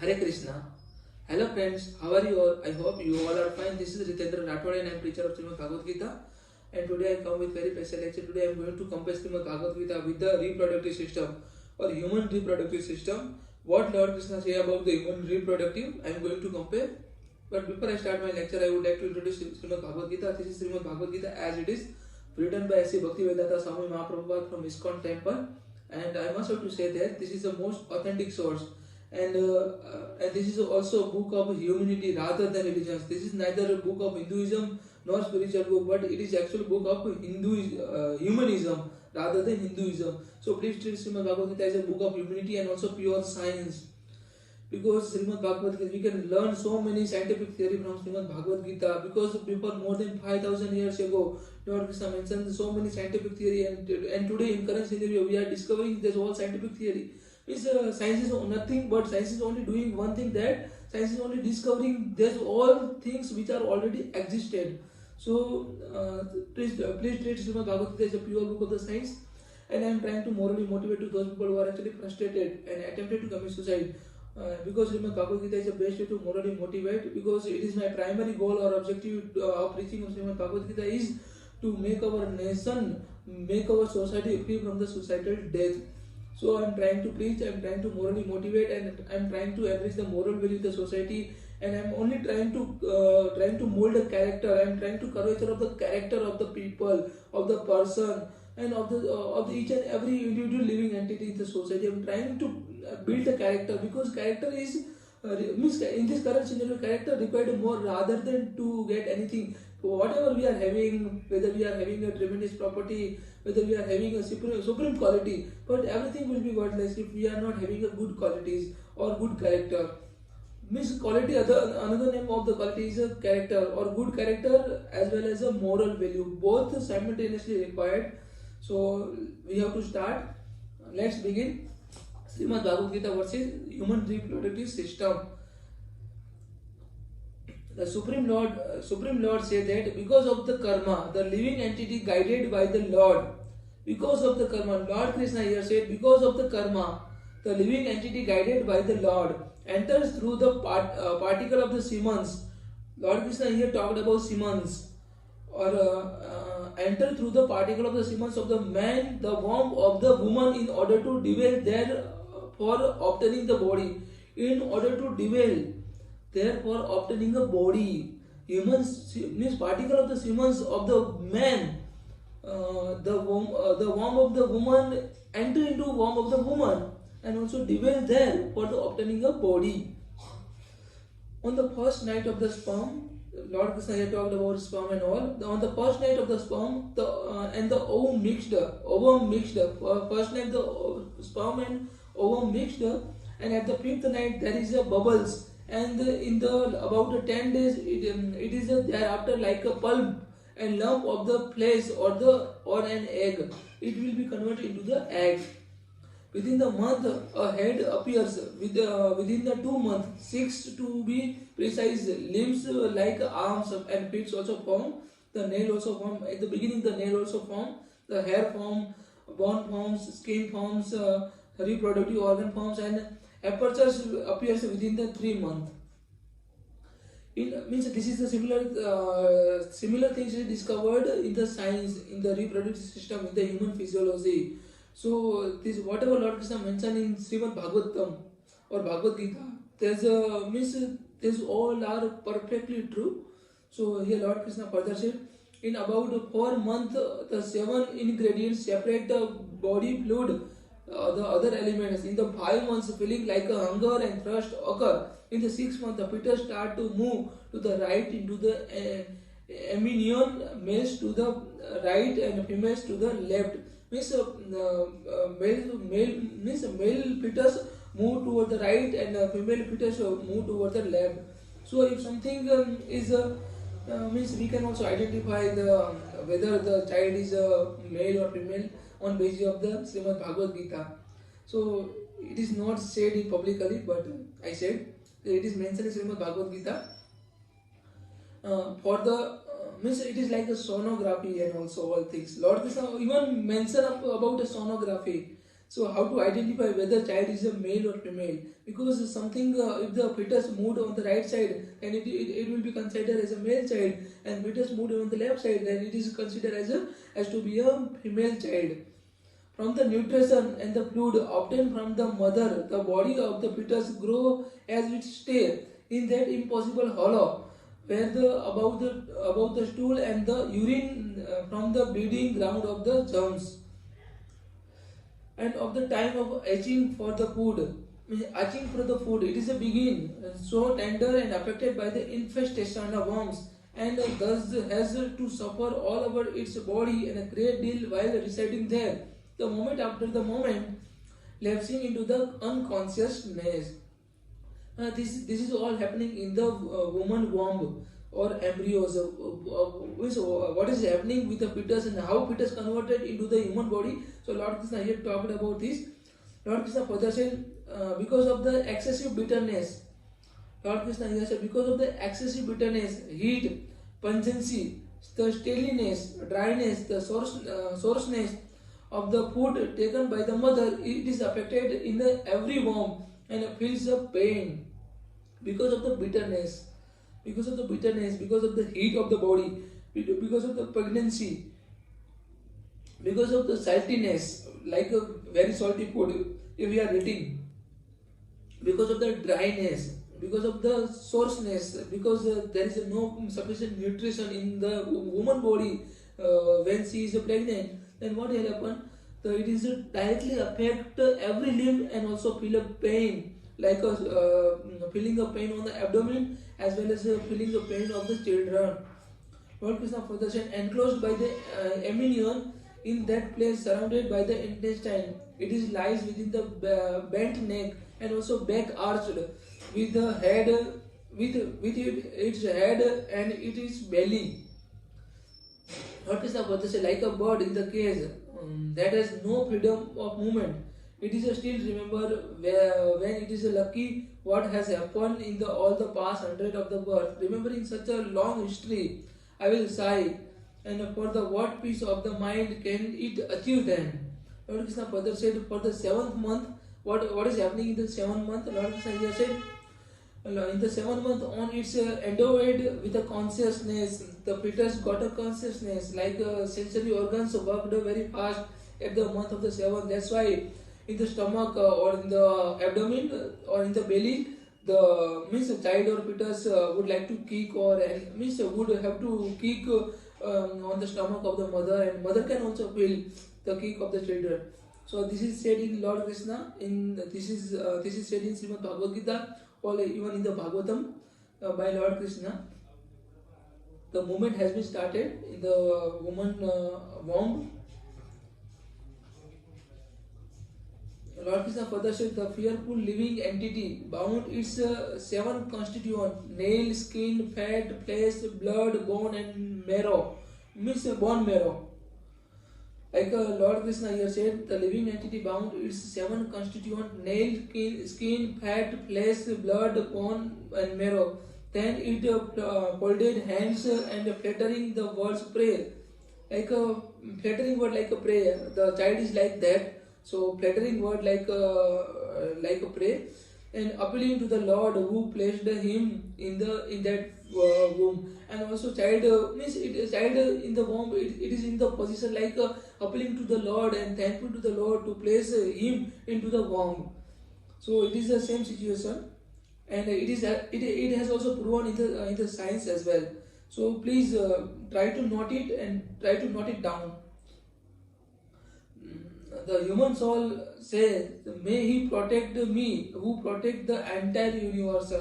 Hare Krishna. Hello friends, how are you all? I hope you all are fine. This is Ritendra Rathod and I am preacher of Shrimad Bhagavad Gita. And today I come with very special lecture. Today I am going to compare Shrimad Bhagavad Gita with the reproductive system or human reproductive system. What Lord Krishna say about the human reproductive, I am going to compare. But before I start my lecture, I would like to introduce Shrimad Bhagavad Gita. This is Shrimad Bhagavad Gita as it is, written by S.C. Bhaktivedanta Swami Mahaprabhupada from ISKCON temple. And I must have to say that this is the most authentic source. And this is also a book of humanity rather than religions. This is neither a book of Hinduism nor spiritual book, but it is actual book of humanism rather than Hinduism. So please treat Srimad Bhagavad Gita as a book of humanity and also pure science. Because Srimad Bhagavad Gita, we can learn so many scientific theory from Srimad Bhagavad Gita. Because before more than 5,000 years ago, Lord Krishna mentioned so many scientific theory, and today in current scenario we are discovering this whole scientific theory. Science is nothing but science is only doing one thing, that science is only discovering there's all things which are already existed. So please treat Srimad Bhagavad Gita as a pure book of the science. And I am trying to morally motivate to those people who are actually frustrated and attempted to commit suicide. Because Srimad Bhagavad Gita is the best way to morally motivate, because it is my primary goal or objective of preaching of Srimad Bhagavad Gita is to make our nation, make our society free from the suicidal death. So I am trying to preach, I am trying to morally motivate, and I am trying to enrich the moral value of the society, and I am only trying to mold a character. I am trying to curvature of the character of the people, of the person, and of each and every individual living entity in the society. I am trying to build a character, because character is in this current scenario, character required more rather than to get anything. Whatever we are having, whether we are having a tremendous property, whether we are having a supreme quality, but everything will be worthless if we are not having a good qualities or good character. Quality, another name of the quality is a character, or good character as well as a moral value, both simultaneously required. So we have to start. Let's begin. Srimad Bhagavad Gita versus human reproductive system. The Supreme Lord said that because of the karma, the living entity guided by the Lord, because of the karma, Lord Krishna here said, because of the karma, the living entity guided by the Lord enters through the particle of the Simons. Lord Krishna here talked about Simons, or enter through the particle of the Simons of the man, the womb of the woman, in order to dwell there for obtaining the body. In order to dwell therefore obtaining a body. Humans means particle of the Simons of the man, the womb of the woman, enter into womb of the woman and also dwell there for the obtaining a body. On the first night of the sperm, Lord Krishna here talked about sperm and all. On the first night of the sperm, and the ovum mixed. First night the sperm and ovum mixed, and at the fifth night there is a bubbles. And in the about 10 days, it is thereafter like a pulp and lump of the flesh or an egg. It will be converted into the egg. Within the month, a head appears. Within the 2 months, 6 to be precise, limbs like arms and feet also form. The nail also form. At the beginning, the nail also form. The hair form, bone forms, skin forms, reproductive organ forms, and apertures appears within the 3 months. Means this is the similar things discovered in the science, in the reproductive system, in the human physiology. So this whatever Lord Krishna mentioned in Srimad Bhagavatam or Bhagavad Gita, there's all are perfectly true. So here Lord Krishna further said, in about 4 months, the 7 ingredients separate the body fluid, the other elements. In the 5 months, feeling like a hunger and thirst occur. In the 6th month, the fetus start to move to the right into the amnion, males to the right and females to the left. Male fetus move toward the right and female fetus move toward the left. So if something means we can also identify whether the child is a male or female on basis of the Srimad Bhagavad Gita. So it is not said in publicly, but I said it is mentioned in Srimad Bhagavad Gita. For the it is like a sonography and also all things. Lord Krishna even mentioned about a sonography. So how to identify whether child is a male or female? Because something, if the fetus moved on the right side, then it will be considered as a male child, and fetus moved on the left side, then it is considered as to be a female child. From the nutrition and the fluid obtained from the mother, the body of the fetus grow as it stay in that impossible hollow, where the about the stool and the urine from the bleeding ground of the germs. And of the time of itching for the food, itching for the food, it is a begin so tender and affected by the infestation of worms, and thus has to suffer all over its body and a great deal while residing there. The moment after the moment, lapsing into the unconsciousness. This is all happening in the woman womb or embryos. What is happening with the fetus and how fetus converted into the human body. So Lord Krishna here talked about this. Lord Krishna further said, because of the excessive bitterness. Lord Krishna here said, because of the excessive bitterness, heat, pungency, the stateliness, dryness, the soreness of the food taken by the mother, it is affected in the every womb and feels a pain because of the bitterness, because of the heat of the body, because of the pregnancy, because of the saltiness, like a very salty food if we are eating, because of the dryness, because of the soreness, because there is no sufficient nutrition in the woman body when she is pregnant, then what will happen? So it is directly affect every limb and also feel a pain, like feeling a pain on the abdomen as well as feeling the pain of the children. Lord Krishna further said, enclosed by the amnion, in that place surrounded by the intestine, it is lies within the bent neck and also back arched, with the head, its head and it is belly. Lord Krishna further said, like a bird in the cage that has no freedom of movement. It is still remember when it is lucky what has happened in all the past 100 of the birth. Remembering such a long history, I will sigh, and for the what peace of the mind can it achieve then? Lord Krishna further said, for the 7th month, what is happening in the 7th month? Lord Krishna here said, in the 7th month on it's endowed with a consciousness. The fetus got a consciousness, like sensory organs worked very fast at the month of the 7th. That's why in the stomach or in the abdomen or in the belly, the child or fetus would like to kick or would have to kick on the stomach of the mother, and mother can also feel the kick of the children. So this is said in Lord Krishna. This is said in Shrimad Bhagavad Gita, or even in the Bhagavatam by Lord Krishna. The movement has been started in the woman womb. Lord Krishna further said, the fearful living entity bound its 7 constituent: nail, skin, fat, flesh, blood, bone and marrow. Bone marrow. Like Lord Krishna here said, the living entity bound its 7 constituent: nail, skin, fat, flesh, blood, bone and marrow. Then it folded hands and flattering the words prayer. Like a flattering word like a prayer. The child is like that. So flattering word like a prayer, and appealing to the Lord who placed him in that womb. And also child child in the womb, it is in the position like appealing to the Lord and thankful to the Lord to place him into the womb. So it is the same situation, and it has also proven in the science as well. So please try to note it and try to note it down. The human soul says, may he protect me who protect the entire universe.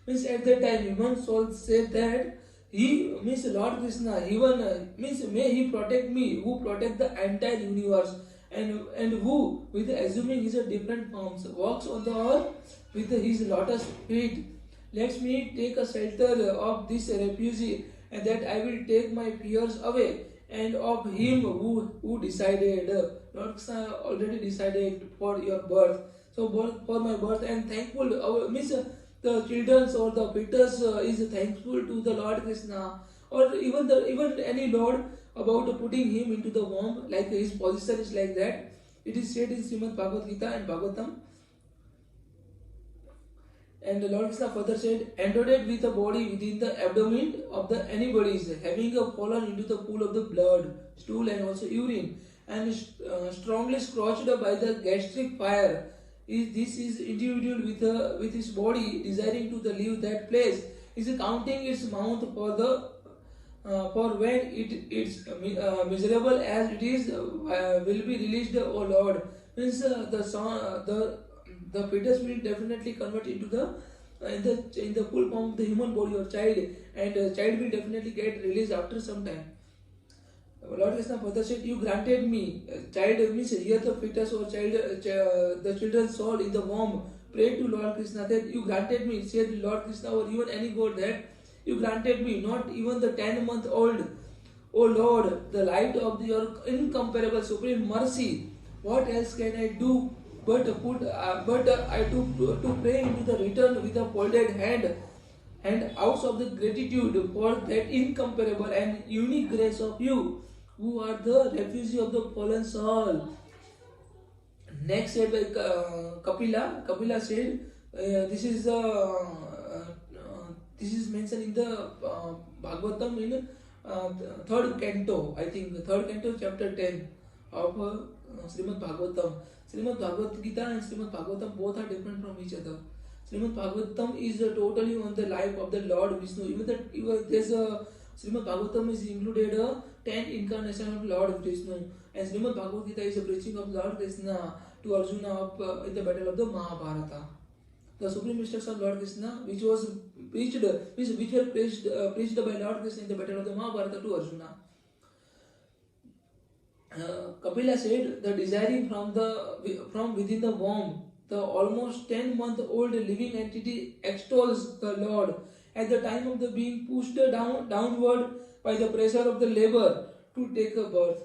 Means at that time human soul said that he means Lord Krishna, even means may he protect me who protect the entire universe, and who with assuming his different forms walks on the earth with his lotus feet. Let me take a shelter of this refugee, and that I will take my fears away, and of him who decided. Lord Krishna already decided for your birth. So for my birth, and thankful means the children or the fetus is thankful to the Lord Krishna, or even any Lord about putting him into the womb, like his position is like that. It is said in Shrimad Bhagavad Gita and Bhagavatam. And the Lord Krishna further said, endowed with a body within the abdomen of the anybody's, having fallen into the pool of the blood, stool and also urine, and strongly scorched by the gastric fire. This is individual with his body desiring to leave that place, is counting its mouth for when it's miserable as it is will be released, O Lord. Means the fetus will definitely convert into the in the full form of the human body or child, and child will definitely get released after some time. Lord Krishna further said, you granted me, child means here the fetus or child, the children's soul in the womb, prayed to Lord Krishna that you granted me, said Lord Krishna or even any god that you granted me, not even the 10-month-old, O Lord, the light of your incomparable supreme mercy. What else can I do but I to pray into the return with a folded hand and out of the gratitude for that incomparable and unique grace of you, who are the refugee of the fallen soul. Next said by Kapila. Kapila said, this is mentioned in the Bhagavatam in third canto, I think third canto chapter 10 of Shrimad Bhagavatam. Shrimad Bhagavad Gita and Shrimad Bhagavatam both are different from each other. Shrimad Bhagavatam is totally on the life of the Lord Vishnu. Even there's a Shrimad Bhagavatam is included 10 incarnation of Lord Vishnu, and Shrimad Bhagavad Gita is a preaching of Lord Krishna to Arjuna in the battle of the Mahabharata. The supreme instructions of Lord Krishna, which were preached by Lord Krishna in the battle of the Mahabharata to Arjuna. Kapila said, the desiring from within the womb, the almost 10-month-old living entity extols the Lord at the time of the being pushed downward by the pressure of the labor to take a birth.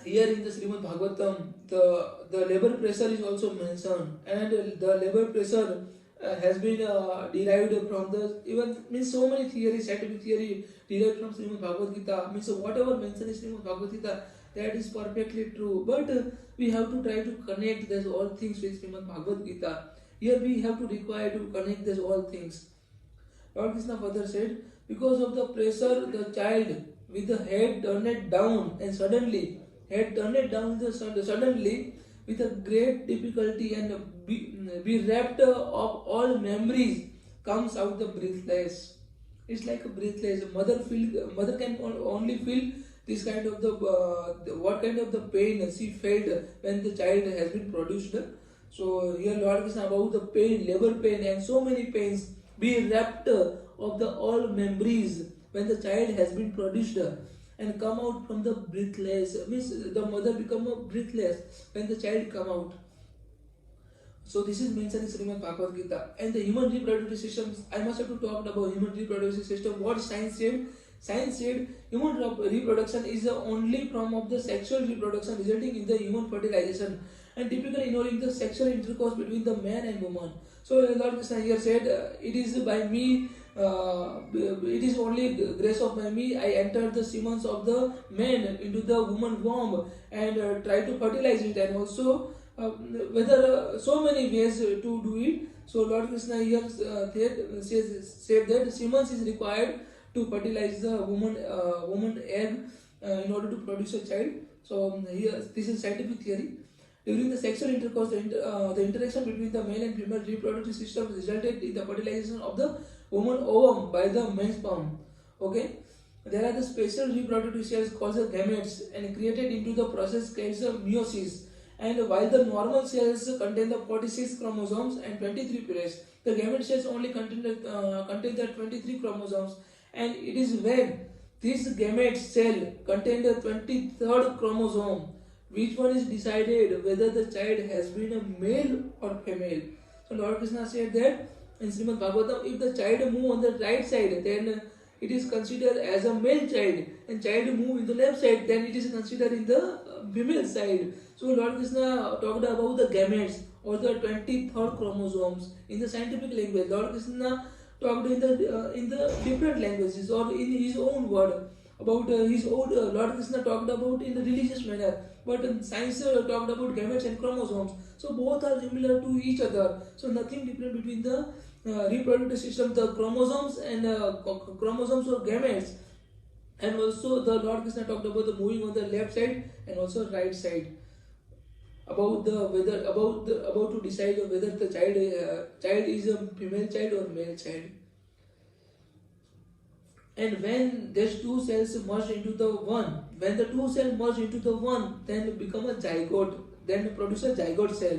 Here in the Srimad Bhagavatam, the labor pressure is also mentioned, and the labor pressure has been derived from so many theories, scientific theory derived from Srimad Bhagavad Gita. Means whatever mentioned in Srimad Bhagavad Gita, that is perfectly true. But we have to try to connect these all things with Srimad Bhagavad Gita. Here we have to require to connect these all things. Lord Krishna further said, because of the pressure, the child with the head turned down and suddenly with a great difficulty and bereft of all memories comes out the breathless. It's like a breathless. Mother can only feel this kind of what kind of the pain she felt when the child has been produced. So here Lord Krishna about the pain, labor pain and so many pains, bereft of the all memories when the child has been produced and come out from the breathless. Means the mother become breathless when the child come out. So this is mentioned in Srimad Bhagavad Gita. And the human reproductive system, I must have to talk about human reproductive system. What science said? Science said human reproduction is the only form of the sexual reproduction resulting in the human fertilization and typically involving the sexual intercourse between the man and woman. So Lord Krishna here said, it is by me, it is only grace of by me I entered the semens of the man into the woman womb and try to fertilize it, and also whether so many ways to do it. So Lord Krishna here said that semen is required to fertilize the woman egg in order to produce a child. So here this is scientific theory. During the sexual intercourse, the interaction between the male and female reproductive system resulted in the fertilization of the woman ovum by the men's sperm. Okay, there are the special reproductive cells called the gametes and created into the process called meiosis. And while the normal cells contain the 46 chromosomes and 23 pairs, the gamete cells only contain the 23 chromosomes, and it is when this gamete cell contains the 23rd chromosome, which one is decided whether the child has been a male or female. So Lord Krishna said that in Srimad Bhagavatam, if the child move on the right side, then it is considered as a male child, and child move in the left side, then it is considered in the female side. So Lord Krishna talked about the gametes or the 23rd chromosomes in the scientific language. Lord Krishna talked in the different languages or in his own word. about his own Lord Krishna talked about in the religious manner, but science talked about gametes and chromosomes. So both are similar to each other. So nothing different between the reproductive system, the chromosomes and chromosomes or gametes. And also the Lord Krishna talked about the moving on the left side and also right side, about the whether about to decide whether the child is a female child or male child. And when these two cells merge into the one, when the two cells merge into the one, then become a zygote, then produce a zygote cell,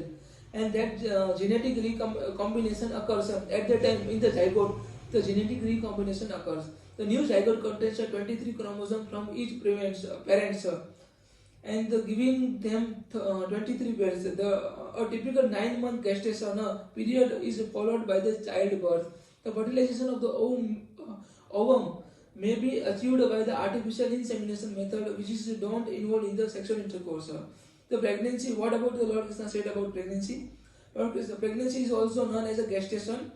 and that genetic recombination occurs at that time in the zygote. The genetic recombination occurs. The new zygote contains 23 chromosomes from each parents, and giving them 23 pairs. A typical 9-month gestation period is followed by the childbirth. The fertilization of the ovum may be achieved by the artificial insemination method, which is don't involve in the sexual intercourse. The pregnancy, what about the Lord Krishna said about pregnancy? Lord Krishna, pregnancy is also known as a gestation,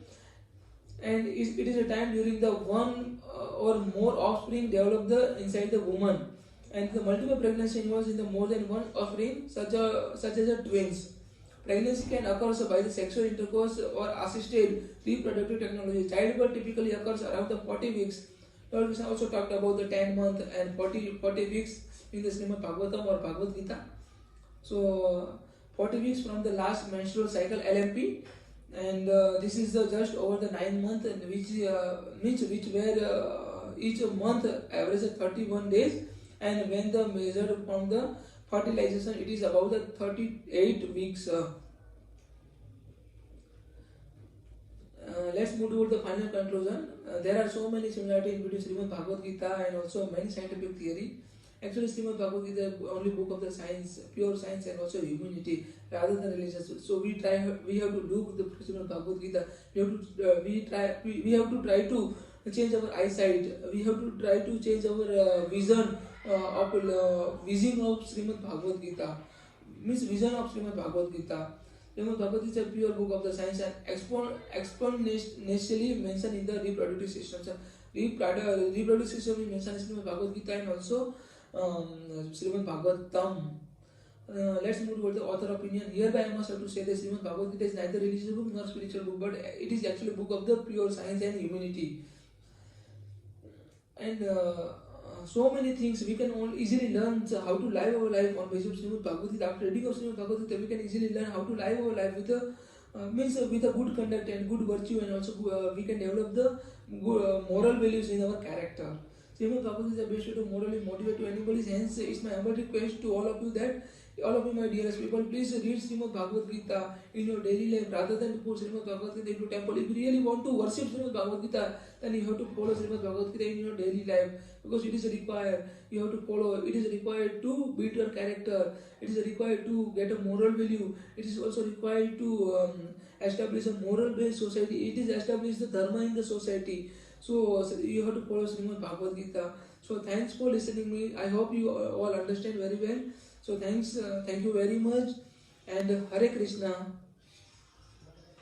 and it is a time during the one or more offspring develop inside the woman, and the multiple pregnancy involves in the more than one offspring, such as a twins. Pregnancy can occur by the sexual intercourse or assisted reproductive technology. Childbirth typically occurs around the 40 weeks. Lord Krishna also talked about the 10-month and 40 weeks in the Shrimad Bhagavatam or Bhagavad Gita. So 40 weeks from the last menstrual cycle, LMP, and this is just over the 9 months, which were each month average 31 days, and when the measured from the fertilization, it is about the 38 weeks. Let's move toward the final conclusion. There are so many similarities between Shrimad Bhagavad Gita and also many scientific theory. Actually, Shrimad Bhagavad Gita is the only book of the science, pure science, and also humanity rather than religious. So we have to look the Shrimad Bhagavad Gita. We have to try to change our eyesight. We have to try to change our vision of Shrimad Bhagavad Gita. Means vision of Shrimad Bhagavad Gita. Shrimad Bhagavad Gita is a pure book of the science and exponentially mentioned in the reproductive systems. Reproductive system is mentioned in Shrimad Bhagavad Gita and also Shrimad Bhagavatam. Let's move toward the author opinion. Hereby I must have to say that Shrimad Bhagavad Gita is neither religious book nor spiritual book, but it is actually a book of the pure science and humanity. And so many things we can easily learn how to live our life on basis of Shrimad Bhagavad Gita. After reading of Shrimad Bhagavad Gita, we can easily learn how to live our life with a good conduct and good virtue, and also we can develop the good, moral values in our character. Shrimad Bhagavad Gita is the best way to morally motivate to anybody. Hence, it's my humble request to all of you that, all of you, my dearest people, please read Shrimad Bhagavad Gita in your daily life rather than to put Shrimad Bhagavad Gita into temple. If you really want to worship Shrimad Bhagavad Gita, then you have to follow Shrimad Bhagavad Gita in your daily life, because it is required. You have to follow. It is required to build your character. It is required to get a moral value. It is also required to establish a moral-based society. It is establish the dharma in the society. So you have to follow Shrimad Bhagavad Gita. So thanks for listening me. I hope you all understand very well. So thank you very much, and Hare Krishna.